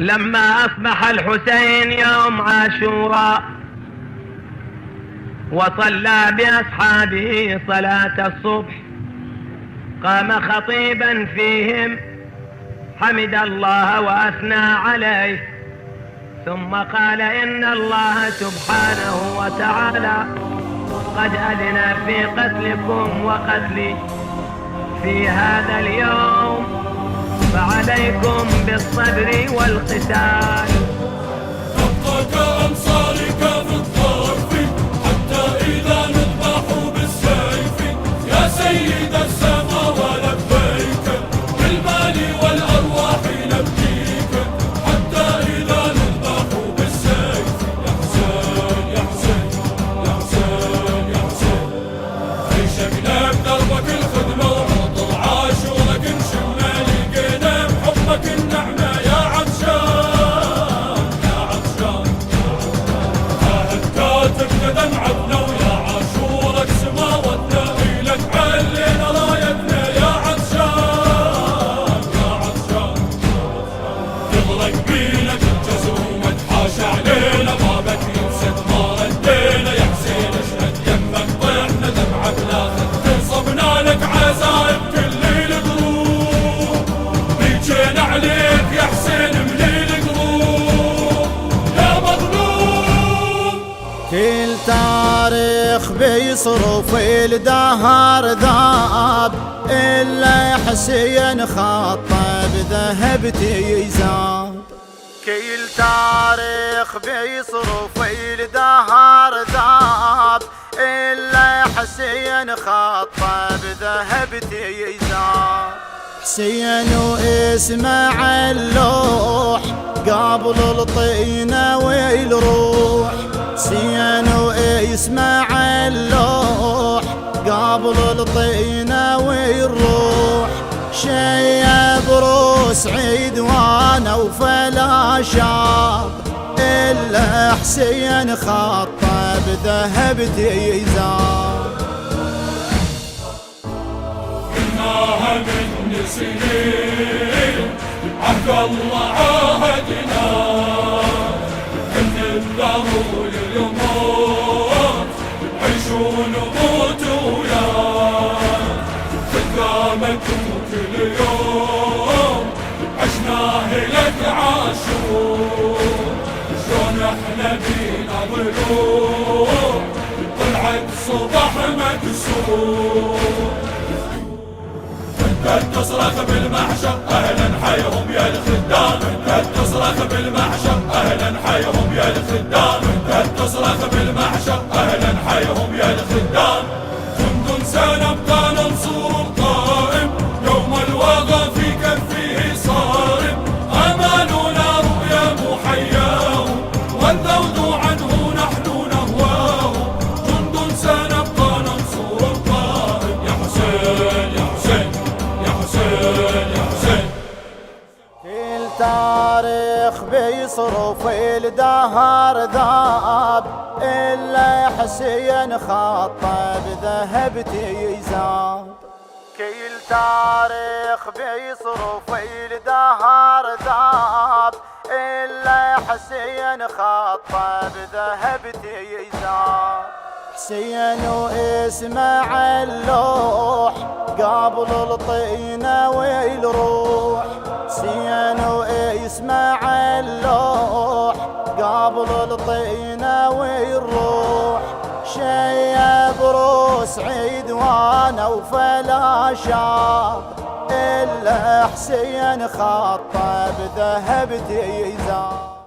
لما أصبح الحسين يوم عاشوراء وصلى بأصحابه صلاة الصبح، قام خطيبا فيهم حمد الله وأثنى عليه، ثم قال: إن الله سبحانه وتعالى قد أذن في قتلكم وقتلي في هذا اليوم، فعليكم بالصبر والقتال. نبقى كأنصارك في الطرف حتى إذا نذبح بالسيف، يا سيد السما ولبيك، بالمال والأرواح نبكيك حتى إذا نذبح بالسيف. يا حسين يا حسين يا حسين يا حسين، عيشك بدربك الخدمة وعطر عاشورك نشمنا لقينا بحبك النعمة يا عطشان يا عطشان. هالكاتب دمعتنا ويا عاشورك سماوتنا، إلك علينا رايتنا يا عطشان يا عطشان. يغرق بينا الجزوم تحاشى علينا، بابك ينسد ما ردينا يا حسين، اشهد يمك طيحنا دمعة بلا خد، صبنا لك عزايم كل القلوب، بيجينا عليك يا حسين مليل قلوب يا مظلوم. كل تاريخ بيصرف الدهر ذاب، إلا حسين خطه بذهب تيزاب. كل تاريخ بيصرف الدهر ذاب، إلا حسين خطه بذهب تيزاب. حسين واسمع اللوح قبل الطينة والروح، حسين واسمع اللوح قبل الطينة والروح. شيب روس عدوانه وفلا شاب، إلا حسين خطه بذهب تيزاب. قلناها من سنين عهد الله عاهدنا، ان الضرور للموت عيش ونموت وياك، قدامك كل يوم عشناه لك عاشور. شلون احنا بينا ضلوع طلعت صبح مكسور، انت تصرخ بالمحشر اهلا حيهم يا الخدام، انت تصرخ بالمحشر اهلا حيهم يا الخدام، انت تصرخ بالمحشر اهلا حيهم يا الخدام. جند سنبقى ننصر القائم، يوم الوغى في كفه صارم، امالنا رؤيا محياه والذود عنه نحن نهواه. جند سنبقى ننصر القائم يا حسين يا حسين يا حسين يا حسين. كل تاريخ بيصرف الدهر ذاب، إلا حسين خطه بذهب تيزاب. كل تاريخ بيصرف الدهر ذاب، إلا حسين خطه بذهب تيزاب. حسين واسمع اللوح قبل الطينة والروح، حسين واسمع اللوح قبل الطينة والروح. شيب روس عدوانه وفلا شاب، إلا حسين خطه بذهب تيزاب.